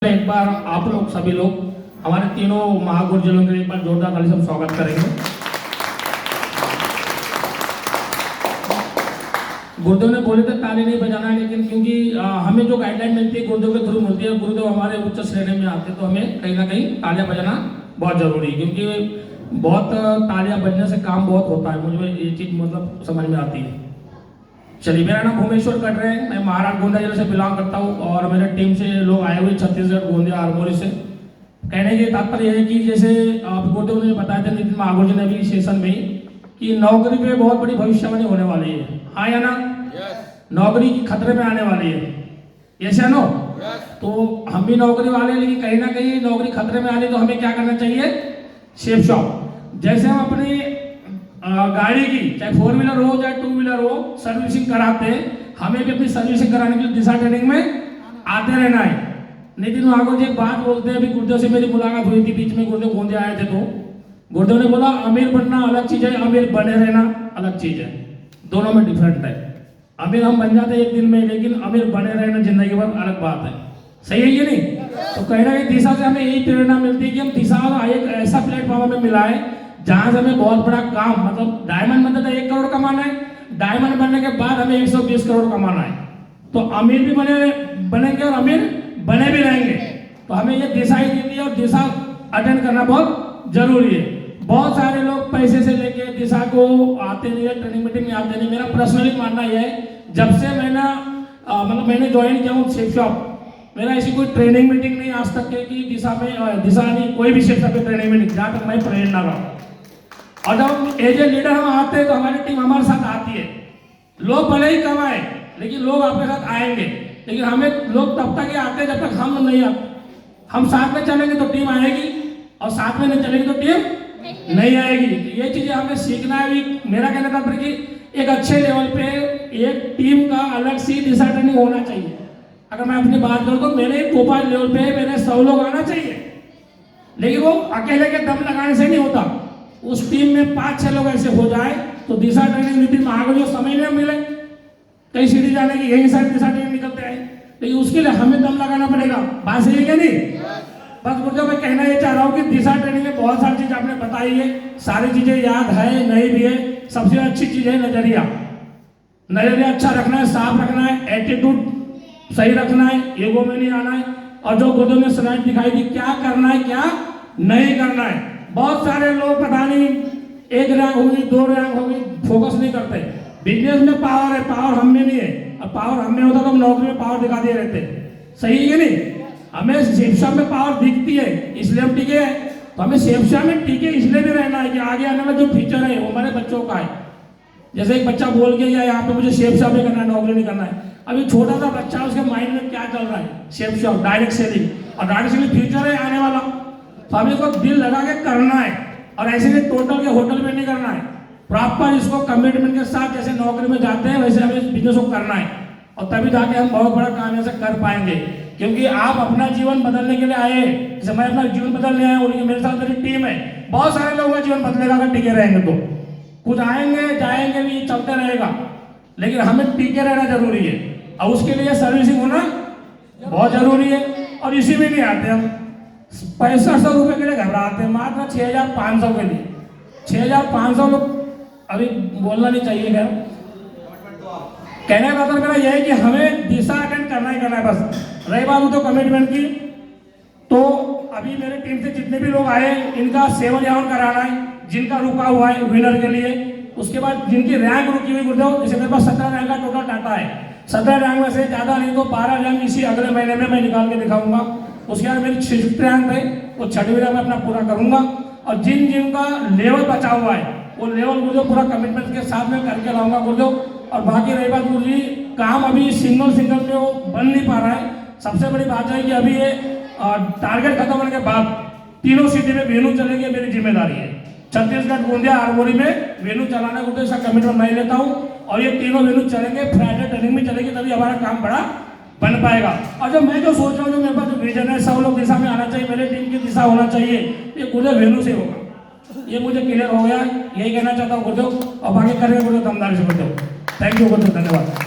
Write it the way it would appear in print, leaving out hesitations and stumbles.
एक बार आप लोग सभी लोग हमारे तीनों महागुरुजनों के एक बार जोरदार ताली से हम स्वागत करेंगे। गुरुदेव ने बोले थे ताली नहीं बजाना है, लेकिन क्योंकि हमें जो गाइडलाइन मिलती है गुरुदेव के थ्रू मिलती है, गुरुदेव हमारे उच्च श्रेणी में आते तो हमें कहीं ना कहीं तालियां बजाना बहुत जरूरी है, क्योंकि बहुत तालियां बजने से काम बहुत होता है। मुझे ये चीज मतलब समझ में आती है। चलिए, मेरा नाम भूमेश्वर कटरे है, मैं महाराज गोंदिया जिले से बिलोंग करता हूँ और मेरे टीम से लोग आए हुए छत्तीसगढ़ गोंदिया आरमोरी से। कहने के तात्पर्य यह है कि जैसे आप गुरुदेव ने बताया था नितिन महागुरु जी ने भी सेशन में कि नौकरी पे बहुत बड़ी भविष्यवाणी होने वाली है, हाँ या ना? नौकरी की खतरे में आने वाली है, यस या नो? तो हम भी नौकरी वाले हैं, लेकिन कहीं ना कहीं नौकरी खतरे में आने तो हमें क्या करना चाहिए? Safe shop. जैसे हम अपनी गाड़ी की चाहे 4 व्हीलर हो चाहे 2 व्हीलर हो सर्विसिंग कराते हैं, हमें भी अपनी सर्विसिंग कराने के लिए दिशा ट्रेनिंग में आते रहना है। नितिन महागुरु जी एक बात बोलते हैं, अभी गुरुदेव से मेरी मुलाकात हुई थी, बीच में गुरुदेव गोंदिया आए थे, तो गुरुदेव ने बोला अमीर बनना अलग चीज है, अमीर बने रहना अलग चीज है, दोनों में डिफरेंट है। अमीर हम बन जाते एक दिन में, लेकिन अमीर बने रहना जिंदगी भर अलग बात है। सही है कि नहीं? तो कहीं ना कहीं दिशा से हमें यही प्रेरणा मिलती है कि हम दिशा एक ऐसा प्लेटफॉर्म हमें मिला है जहां से हमें बहुत बड़ा काम, मतलब डायमंड बनता था 1 करोड़ कमाना है, डायमंड बनने के बाद हमें 120 करोड़ कमाना है। तो अमीर भी बनेंगे और अमीर बने भी रहेंगे। तो हमें ये दिशा ही देनी है और दिशा अटेंड करना बहुत जरूरी है। बहुत सारे लोग पैसे से लेके दिशा को आते नहीं है, ट्रेनिंग मीटिंग में आते नहीं। मेरा पर्सनली मानना यह है, जब से मैंने ज्वाइन किया हूँ सेफ शॉप, मेरा ऐसी कोई ट्रेनिंग मीटिंग नहीं आज तक है कि दिशा नहीं कोई भी सेफ शॉप की ट्रेनिंग मीटिंग जहाँ तक मैं प्रेरणा रहा हूँ। और जब एज ए लीडर हम आते हैं तो हमारी टीम हमारे साथ आती है। लोग भले ही कम आए, लेकिन लोग आपके साथ आएंगे, लेकिन हमें लोग तब तक ही आते हैं जब तक हम नहीं आते। हम साथ में चलेंगे तो टीम आएगी, और साथ में नहीं चलेंगे तो टीम नहीं आएगी। ये चीजें हमें सीखना है भी। मेरा कहना था कि एक अच्छे लेवल पे एक टीम का अलग सी दिशा ट्रेनिंग होना चाहिए। अगर मैं अपनी बात करूँ तो मेरे भोपाल लेवल पे मेरे 100 लोग आना चाहिए, लेकिन वो अकेले के दम लगाने से नहीं होता। उस टीम में 5-6 लोग ऐसे हो जाए तो दिशा ट्रेनिंग नितिन महागुरु समय नहीं मिले कहीं सीढ़ी जाने की, यही सारी दिशा ट्रेनिंग निकलते आए, लेकिन उसके लिए हमें दम लगाना पड़ेगा। बात सही है क्या नहीं? बस मुझे मैं कहना ये चाह रहा हूँ कि दिशा ट्रेनिंग में बहुत सारी चीज आपने बताई है, सारी चीजें याद है नहीं भी है। सबसे अच्छी चीज है नजरिया। नजरिया अच्छा रखना है, साफ रखना है, एटीट्यूड सही रखना है, ईगो में नहीं आना है। और जो गुरुदेव ने स्लाइड दिखाई थी क्या करना है क्या नहीं करना है। बहुत सारे लोग पता नहीं 1 रैंक होगी 2 रैंक होगी फोकस नहीं करते। बिजनेस में पावर है, पावर हम में नहीं है। और पावर हम में होता तो हम नौकरी में पावर दिखा दिए रहते। सही है कि नहीं? हमें सेफ में पावर दिखती है इसलिए हम टिके हैं। तो हमें सेफ में टिके इसलिए भी रहना है कि आगे आने वाला जो फ्यूचर है वो हमारे बच्चों का है। जैसे एक बच्चा बोल के गया यहाँ पे मुझे सेफ में करना है, नौकरी नहीं करना है। अभी छोटा सा बच्चा, उसके माइंड में क्या चल रहा है? सेफ शॉप, डायरेक्ट सेलिंग, और डायरेक्ट सेलिंग फ्यूचर है आने वाला। तो हमें इसको दिल लगा के करना है, और ऐसे ही टोटल के होटल में नहीं करना है। प्रॉपर इसको कमिटमेंट के साथ जैसे नौकरी में जाते हैं वैसे हमें इस बिजनेस को करना है, और तभी जाके हम बहुत बड़ा काम ऐसे कर पाएंगे। क्योंकि आप अपना जीवन बदलने के लिए आए, जैसे मैं अपना जीवन बदलने आया हूँ, मेरे साथ मेरी टीम है। बहुत सारे लोगों का जीवन बदलेगा अगर टिके रहेंगे तो। कुछ आएंगे जाएंगे भी, चलते रहेगा, लेकिन हमें टिके रहना जरूरी है। और उसके लिए सर्विसिंग होना बहुत जरूरी है। और इसी में नहीं आते हम 6500 रुपए के लिए घबराते हैं, मात्र 6500 के लिए। 6500 लोग अभी बोलना नहीं चाहिए। कहने का मतलब मेरा यह है कि हमें दिशा अटेंड करना ही करना है बस। रही बात तो कमिटमेंट की, तो अभी मेरे टीम से जितने भी लोग आए इनका 7 राउंड कराना है, जिनका रुका हुआ है विनर के लिए। उसके बाद जिनकी रैंक रुकी हुई गुरुदेव, जैसे मेरे पास 17 रैंक का टोटल डाटा है, 17 रैंक में से ज्यादा नहीं तो 12 रैंक इसी अगले महीने में मैं निकाल के दिखाऊंगा। उसके बाद मेरी 6th रैंक है, वो 6वीं रैंक में अपना पूरा करूंगा। और जिनका लेवल बचा हुआ है वो लेवल गुरुदेव पूरा कमिटमेंट के साथ में करके लाऊंगा गुरुदेव। और बाकी रही बात गुरु जी, काम अभी सिंगल में वो बन नहीं पा रहा है। सबसे बड़ी बात है कि अभी ये टारगेट खत्म होने के बाद तीनों सिटी में वेन्यू चलेंगे, मेरी जिम्मेदारी है। छत्तीसगढ़ गोंदिया आरमोरी में वेन्यू चलाना गुरुदेव का कमिटमेंट मैं लेता हूँ, और ये तीनों वेन्यू चलेंगे, फ्राइडे ट्रेनिंग में चलेगी, तभी हमारा काम बड़ा बन पाएगा। और जो मैं जो सोच रहा हूँ, जो मेरे पास जो विजन है, 100 लोग दिशा में आना चाहिए, मेरे टीम की दिशा होना चाहिए, ये गुरुदेव वेन्यू से होगा। ये मुझे क्लियर हो गया, यही कहना चाहता हूँ गुरुदेव। और बाकी करेंगे गुरुदेव दमदारी से गुरुदेव। थैंक यू गुरुदेव, धन्यवाद।